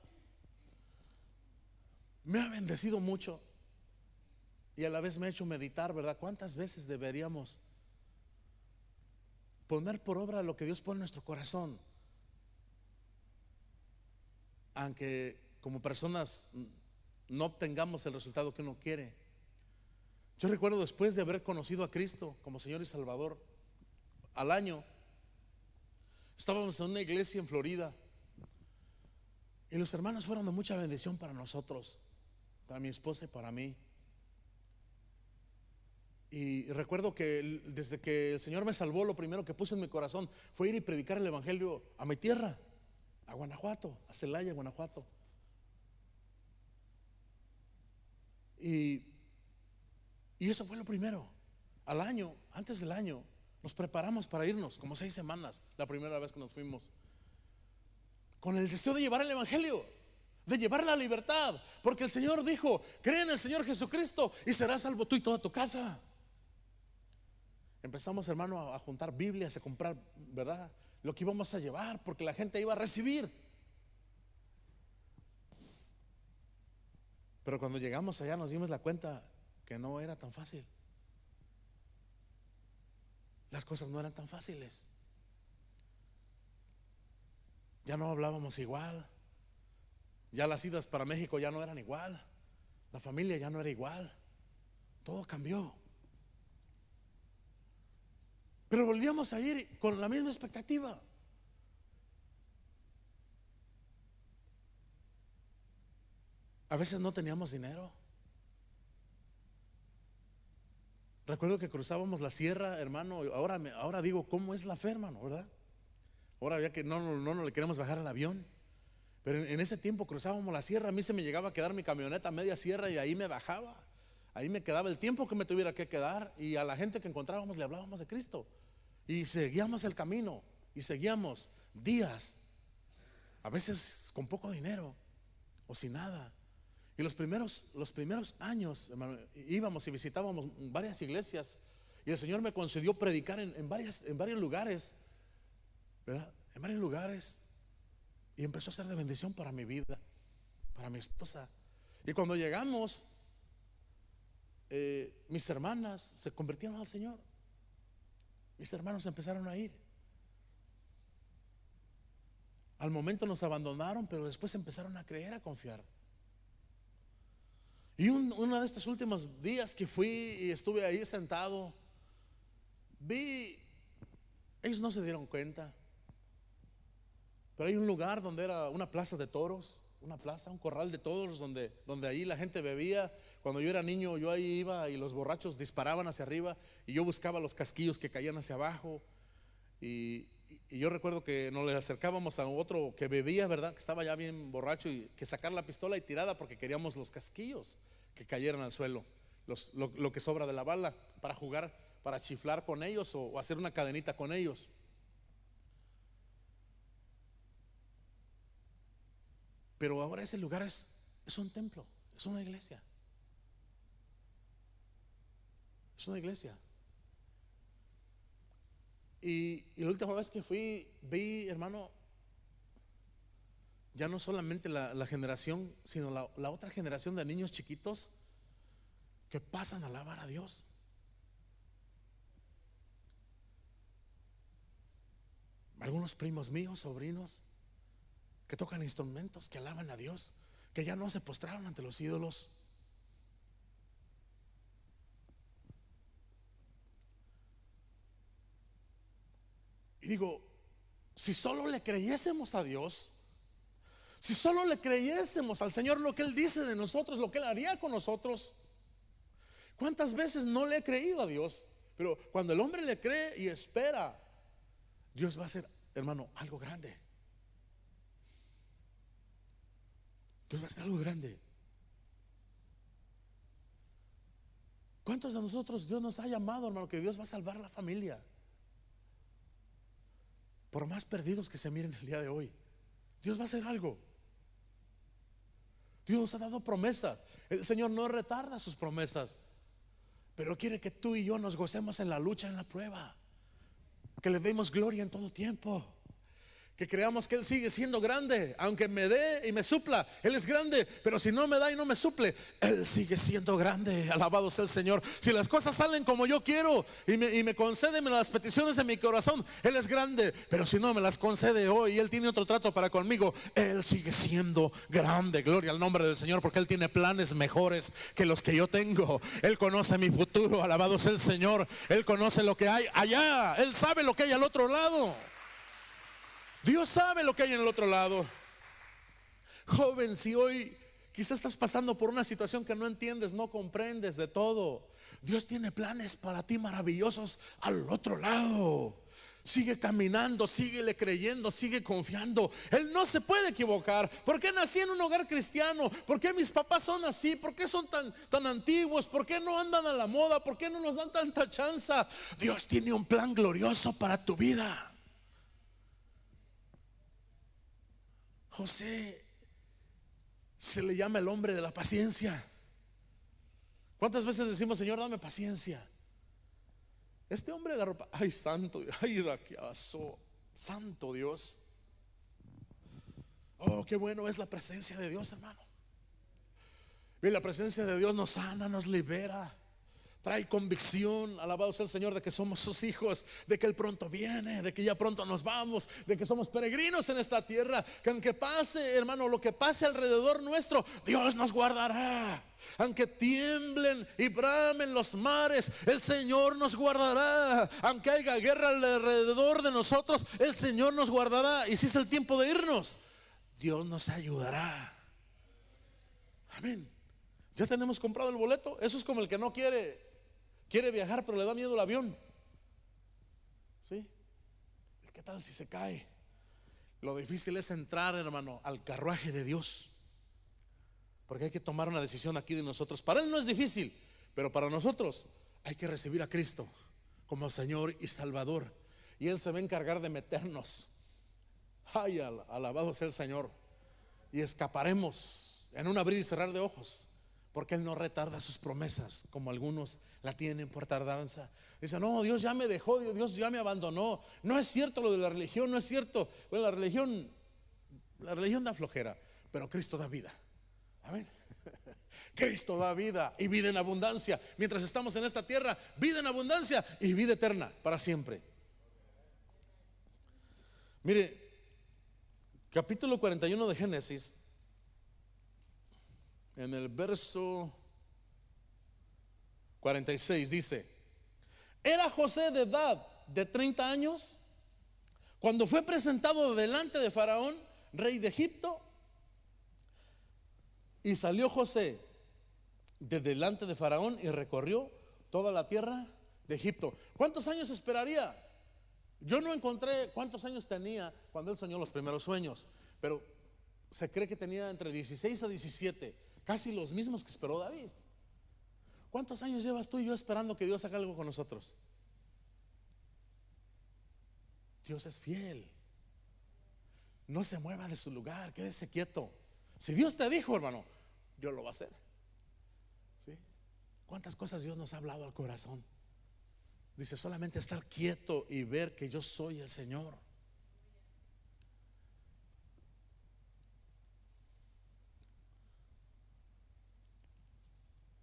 C: bendecido mucho, y a la vez me ha hecho meditar, ¿verdad? ¿Cuántas veces deberíamos poner por obra lo que Dios pone en nuestro corazón? Aunque como personas no obtengamos el resultado que uno quiere. Yo recuerdo, después de haber conocido a Cristo como Señor y Salvador, al año estábamos en una iglesia en Florida, y los hermanos fueron de mucha bendición para nosotros, para mi esposa y para mí. Y recuerdo que desde que el Señor me salvó, lo primero que puse en mi corazón fue ir y predicar el evangelio a mi tierra, a Guanajuato, a Celaya, Guanajuato. Y eso fue lo primero. Al año, antes del año, nos preparamos para irnos, como 6 semanas, la primera vez que nos fuimos, con el deseo de llevar el evangelio, de llevar la libertad, porque el Señor dijo: cree en el Señor Jesucristo y serás salvo tú y toda tu casa. Empezamos, hermano, a juntar Biblias, a comprar, ¿verdad?, lo que íbamos a llevar, porque la gente iba a recibir. Pero cuando llegamos allá nos dimos la cuenta que no era tan fácil. Las cosas no eran tan fáciles. Ya no hablábamos igual. Ya las idas para México ya no eran igual. La familia ya no era igual. Todo cambió. Pero volvíamos a ir con la misma expectativa. A veces no teníamos dinero. Recuerdo que cruzábamos la sierra, hermano. Ahora digo: ¿cómo es la fe, hermano? ¿Verdad? Ahora ya que no le queremos bajar al avión. Pero en ese tiempo cruzábamos la sierra. A mí se me llegaba a quedar mi camioneta a media sierra, y ahí me bajaba. Ahí me quedaba el tiempo que me tuviera que quedar, y a la gente que encontrábamos le hablábamos de Cristo. Y seguíamos el camino, y seguíamos días, a veces con poco dinero o sin nada. Y los primeros años, hermano, íbamos y visitábamos varias iglesias, y el Señor me concedió predicar en varios lugares, ¿verdad? En varios lugares. Y empezó a ser de bendición para mi vida, para mi esposa. Y cuando llegamos, mis hermanas se convirtieron al Señor. Mis hermanos empezaron a ir. Al momento nos abandonaron, pero después empezaron a creer, a confiar. Y uno de estos últimos días que fui y estuve ahí sentado, vi, ellos no se dieron cuenta, pero hay un lugar donde era una plaza de toros, una plaza, un corral de toros, donde ahí la gente bebía. Cuando yo era niño, yo ahí iba y los borrachos disparaban hacia arriba y yo buscaba los casquillos que caían hacia abajo. Y yo recuerdo que nos le acercábamos a otro que bebía, ¿verdad? Que estaba ya bien borracho, y que sacar la pistola y tirada porque queríamos los casquillos que cayeran al suelo, lo que sobra de la bala, para jugar, para chiflar con ellos o hacer una cadenita con ellos. Pero ahora ese lugar es un templo, es una iglesia. Es una iglesia. Y la última vez que fui, vi, hermano, ya no solamente la generación, sino la otra generación de niños chiquitos que pasan a alabar a Dios. Algunos primos míos, sobrinos, que tocan instrumentos, que alaban a Dios, que ya no se postraron ante los ídolos. Y digo, si solo le creyésemos a Dios, si solo le creyésemos al Señor lo que Él dice de nosotros, lo que Él haría con nosotros. ¿Cuántas veces no le he creído a Dios? Pero cuando el hombre le cree y espera, Dios va a hacer, hermano, algo grande. Dios va a hacer algo grande. ¿Cuántos de nosotros Dios nos ha llamado, hermano, que Dios va a salvar la familia? Por más perdidos que se miren el día de hoy, Dios va a hacer algo. Dios nos ha dado promesas. El Señor no retarda sus promesas, pero quiere que tú y yo nos gocemos en la lucha, en la prueba, que le demos gloria en todo tiempo, que creamos que Él sigue siendo grande. Aunque me dé y me supla, Él es grande. Pero si no me da y no me suple, Él sigue siendo grande. Alabado sea el Señor. Si las cosas salen como yo quiero y me concede las peticiones de mi corazón, Él es grande. Pero si no me las concede hoy y Él tiene otro trato para conmigo, Él sigue siendo grande. Gloria al nombre del Señor, porque Él tiene planes mejores que los que yo tengo. Él conoce mi futuro. Alabado sea el Señor. Él conoce lo que hay allá. Él sabe lo que hay al otro lado. Dios sabe lo que hay en el otro lado. Joven, si hoy quizás estás pasando por una situación que no entiendes, no comprendes de todo, Dios tiene planes para ti maravillosos al otro lado. Sigue caminando, síguele creyendo, sigue confiando. Él no se puede equivocar. ¿Por qué nací en un hogar cristiano? ¿Por qué mis papás son así? ¿Por qué son tan antiguos? ¿Por qué no andan a la moda? ¿Por qué no nos dan tanta chance? Dios tiene un plan glorioso para tu vida. José se le llama el hombre de la paciencia. ¿Cuántas veces decimos, Señor, dame paciencia? Este hombre agarró, ay santo, ay raquiazo, santo Dios. Oh, qué bueno es la presencia de Dios, hermano. Y la presencia de Dios nos sana, nos libera, trae convicción, alabado sea el Señor, de que somos sus hijos, de que Él pronto viene, de que ya pronto nos vamos, de que somos peregrinos en esta tierra, que aunque pase, hermano, lo que pase alrededor nuestro, Dios nos guardará. Aunque tiemblen y bramen los mares, el Señor nos guardará. Aunque haya guerra alrededor de nosotros, el Señor nos guardará. Y si es el tiempo de irnos, Dios nos ayudará. Amén. Ya tenemos comprado el boleto. Eso es como el que no quiere viajar, pero le da miedo el avión. ¿Sí? ¿Qué tal si se cae? Lo difícil es entrar, hermano, al carruaje de Dios, porque hay que tomar una decisión aquí de nosotros. Para Él no es difícil, pero para nosotros hay que recibir a Cristo como Señor y Salvador, y Él se va a encargar de meternos. Ay, alabado sea el Señor. Y escaparemos en un abrir y cerrar de ojos, porque Él no retarda sus promesas como algunos la tienen por tardanza. Dicen, no, Dios ya me dejó, Dios ya me abandonó. No es cierto lo de la religión, no es cierto. Bueno, la religión da flojera, pero Cristo da vida. Amén. Cristo da vida y vida en abundancia. Mientras estamos en esta tierra, vida en abundancia y vida eterna para siempre. Mire, capítulo 41 de Génesis, en el verso 46 dice: era José de edad de 30 años cuando fue presentado delante de Faraón, rey de Egipto. Y salió José de delante de Faraón y recorrió toda la tierra de Egipto. ¿Cuántos años esperaría? Yo no encontré cuántos años tenía cuando él soñó los primeros sueños, pero se cree que tenía entre 16 a 17, casi los mismos que esperó David. ¿Cuántos años llevas tú y yo esperando que Dios haga algo con nosotros? Dios es fiel. No se mueva de su lugar, quédese quieto. Si Dios te dijo, hermano, Dios lo va a hacer. ¿Sí? ¿Cuántas cosas Dios nos ha hablado al corazón? Dice, solamente estar quieto y ver que yo soy el Señor.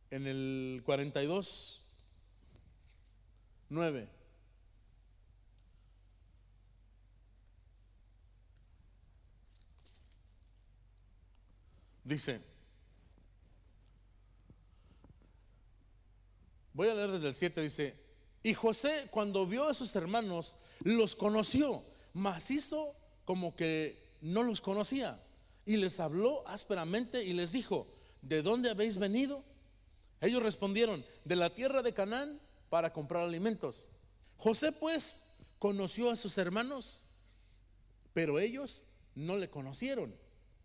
C: En el 42, 9. Dice, voy a leer desde el 7, dice: y José, cuando vio a sus hermanos, los conoció, mas hizo como que no los conocía, y les habló ásperamente y les dijo: ¿de dónde habéis venido? Ellos respondieron: de la tierra de Canaán, para comprar alimentos. José pues conoció a sus hermanos, pero ellos no le conocieron.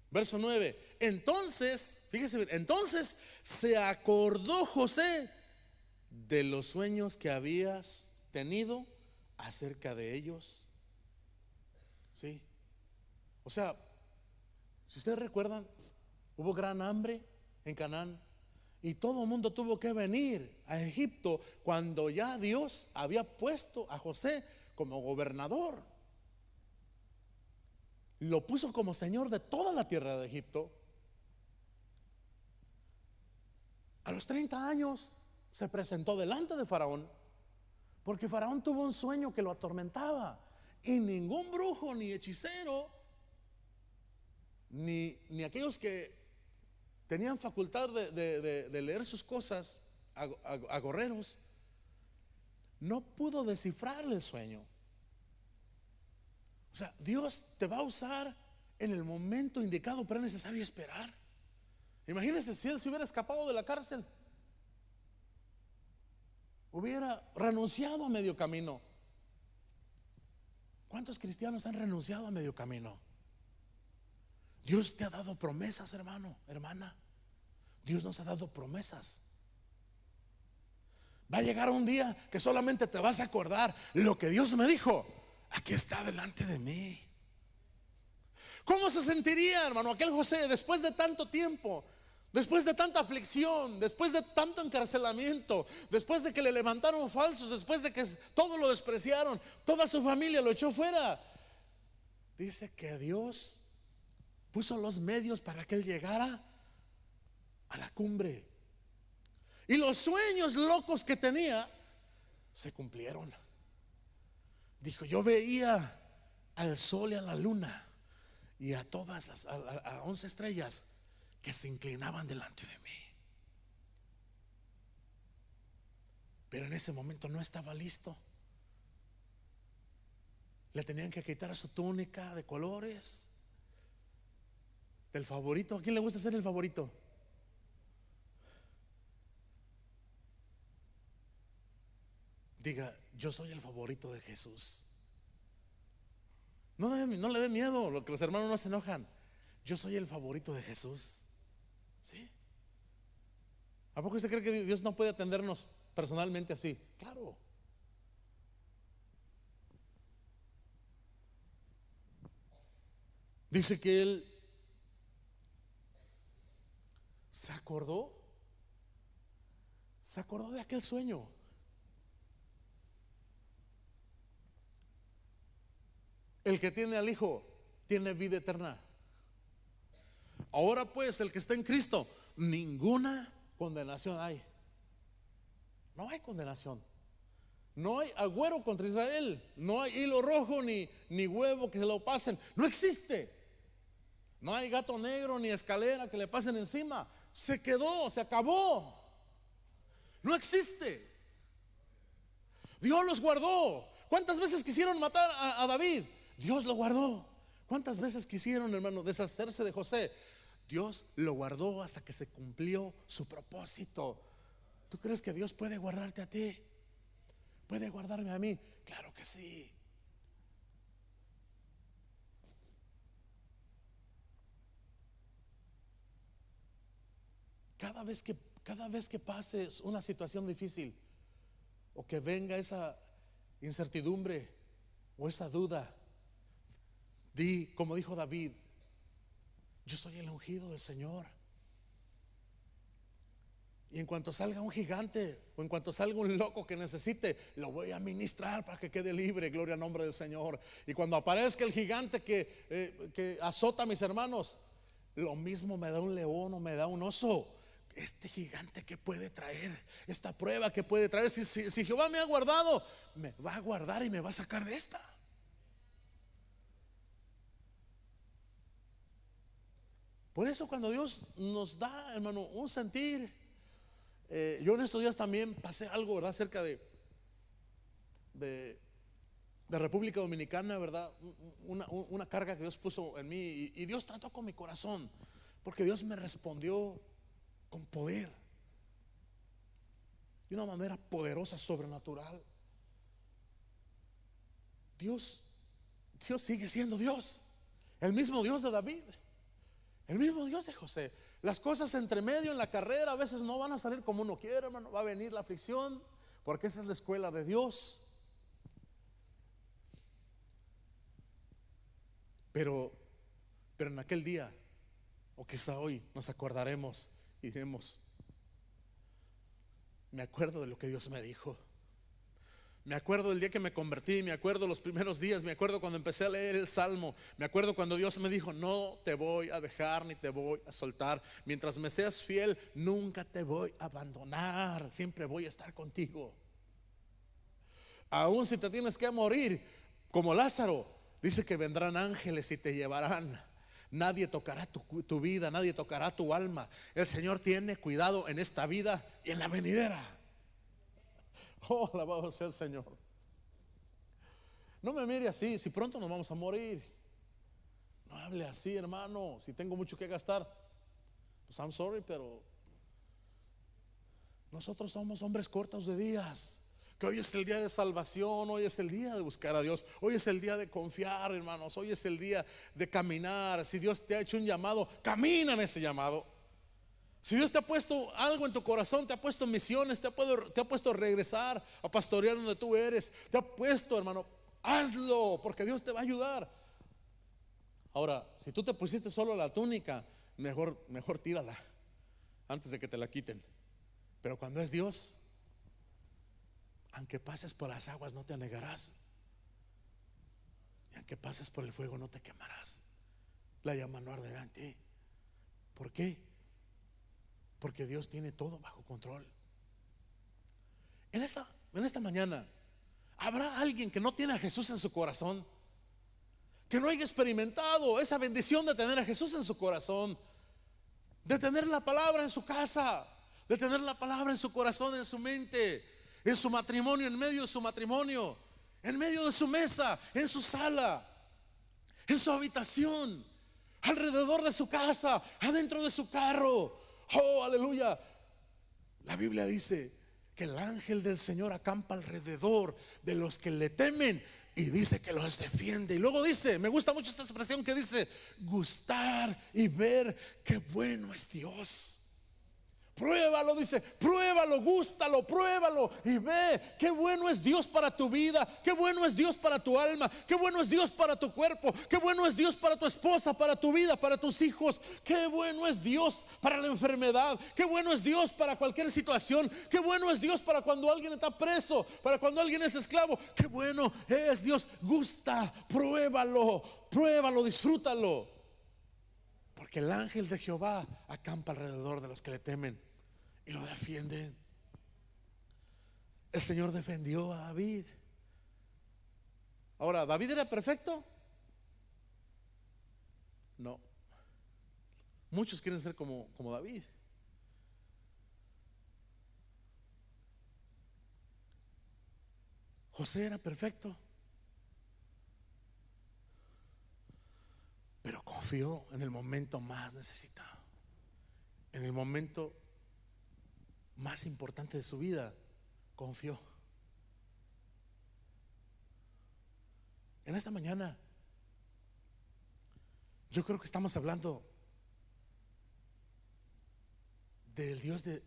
C: Verso 9. Entonces, fíjese bien, entonces se acordó José de los sueños que habías tenido acerca de ellos. Sí. O sea, si ustedes recuerdan, hubo gran hambre en Canaán y todo el mundo tuvo que venir a Egipto cuando ya Dios había puesto a José como gobernador. Lo puso como señor de toda la tierra de Egipto. A los 30 años se presentó delante de Faraón, porque Faraón tuvo un sueño que lo atormentaba, y ningún brujo ni hechicero ni aquellos que tenían facultad de leer sus cosas, agorreros, no pudo descifrarle el sueño. O sea, Dios te va a usar en el momento indicado, pero es necesario esperar. Imagínense si él se hubiera escapado de la cárcel, hubiera renunciado a medio camino. ¿Cuántos cristianos han renunciado a medio camino? Dios te ha dado promesas, hermano, hermana. Dios nos ha dado promesas. Va a llegar un día que solamente te vas a acordar lo que Dios me dijo. Aquí está delante de mí. ¿Cómo se sentiría, hermano, aquel José después de tanto tiempo? Después de tanta aflicción, después de tanto encarcelamiento, después de que le levantaron falsos, después de que todo lo despreciaron, toda su familia lo echó fuera. Dice que Dios puso los medios para que él llegara a la cumbre. Y los sueños locos que tenía se cumplieron. Dijo: yo veía al sol y a la luna y a todas las a 11 estrellas que se inclinaban delante de mí. Pero en ese momento no estaba listo. Le tenían que quitar su túnica de colores, del favorito. ¿A quién le gusta ser el favorito? Diga: yo soy el favorito de Jesús. No le dé miedo, lo que los hermanos no se enojan. Yo soy el favorito de Jesús. ¿Sí? ¿A poco usted cree que Dios no puede atendernos personalmente así? Claro. Dice que él se acordó de aquel sueño. El que tiene al Hijo tiene vida eterna. Ahora pues, el que está en Cristo, ninguna condenación hay. No hay condenación. No hay agüero contra Israel. No hay hilo rojo ni huevo que se lo pasen. No existe. No hay gato negro ni escalera que le pasen encima. Se quedó, se acabó. No existe. Dios los guardó. ¿Cuántas veces quisieron matar a David? Dios lo guardó. ¿Cuántas veces quisieron, hermano, deshacerse de José? Dios lo guardó hasta que se cumplió su propósito. ¿Tú crees que Dios puede guardarte a ti? ¿Puede guardarme a mí? Claro que sí. Cada vez que pases una situación difícil, o que venga esa incertidumbre o esa duda, di como dijo David: yo soy el ungido del Señor. Y en cuanto salga un gigante, o en cuanto salga un loco que necesite, lo voy a ministrar para que quede libre. Gloria al nombre del Señor. Y cuando aparezca el gigante que azota a mis hermanos, lo mismo me da un león o me da un oso. Este gigante que puede traer, esta prueba que puede traer, si Jehová me ha guardado, me va a guardar y me va a sacar de esta. Por eso cuando Dios nos da, hermano, un sentir, yo en estos días también pasé algo, ¿verdad? Cerca de República Dominicana, ¿verdad? Una carga que Dios puso en mí, y Dios trató con mi corazón, porque Dios me respondió con poder, de una manera poderosa, sobrenatural. Dios sigue siendo Dios, el mismo Dios de David, el mismo Dios de José. Las cosas entre medio en la carrera a veces no van a salir como uno quiere, hermano. Va a venir la aflicción, porque esa es la escuela de Dios. Pero en aquel día, o quizá hoy, nos acordaremos y diremos: me acuerdo de lo que Dios me dijo. Me acuerdo del día que me convertí, me acuerdo los primeros días, me acuerdo cuando empecé a leer el Salmo, me acuerdo cuando Dios me dijo: no te voy a dejar ni te voy a soltar. Mientras me seas fiel, nunca te voy a abandonar, siempre voy a estar contigo. Aún si te tienes que morir, como Lázaro, dice que vendrán ángeles y te llevarán. Nadie tocará tu vida, nadie tocará tu alma. El Señor tiene cuidado en esta vida y en la venidera. Oh, alabado sea el Señor. No me mire así, si pronto nos vamos a morir. No hable así, hermano. Si tengo mucho que gastar, pues I'm sorry, pero nosotros somos hombres cortos de días. Que hoy es el día de salvación, hoy es el día de buscar a Dios, hoy es el día de confiar, hermanos, hoy es el día de caminar. Si Dios te ha hecho un llamado, camina en ese llamado. Si Dios te ha puesto algo en tu corazón, te ha puesto misiones, te ha puesto a regresar a pastorear donde tú eres, te ha puesto, hermano, hazlo, porque Dios te va a ayudar. Ahora, si tú te pusiste solo la túnica, mejor tírala antes de que te la quiten. Pero cuando es Dios, aunque pases por las aguas, no te anegarás, y aunque pases por el fuego, no te quemarás. La llama no arderá en ti. ¿Por qué? Porque Dios tiene todo bajo control. En esta mañana, ¿habrá alguien que no tiene a Jesús en su corazón? Que no haya experimentado esa bendición de tener a Jesús en su corazón, de tener la palabra en su casa, de tener la palabra en su corazón, en su mente, en su matrimonio, en medio de su matrimonio, en medio de su mesa, en su sala, en su habitación, alrededor de su casa, adentro de su carro. Oh, aleluya. La Biblia dice que el ángel del Señor acampa alrededor de los que le temen, y dice que los defiende. Y luego dice, me gusta mucho esta expresión que dice: gustar y ver qué bueno es Dios. Pruébalo, dice, pruébalo, gústalo, pruébalo y ve qué bueno es Dios para tu vida, qué bueno es Dios para tu alma, qué bueno es Dios para tu cuerpo, qué bueno es Dios para tu esposa, para tu vida, para tus hijos, qué bueno es Dios para la enfermedad, qué bueno es Dios para cualquier situación, qué bueno es Dios para cuando alguien está preso, para cuando alguien es esclavo, qué bueno es Dios. Gusta, pruébalo, pruébalo, disfrútalo, porque el ángel de Jehová acampa alrededor de los que le temen y lo defienden. El Señor defendió a David. Ahora, ¿David era perfecto? No. Muchos quieren ser como David. José era perfecto, pero confió en el momento más necesitado, en el momento más importante de su vida. Confió. En esta mañana yo creo que estamos hablando del Dios de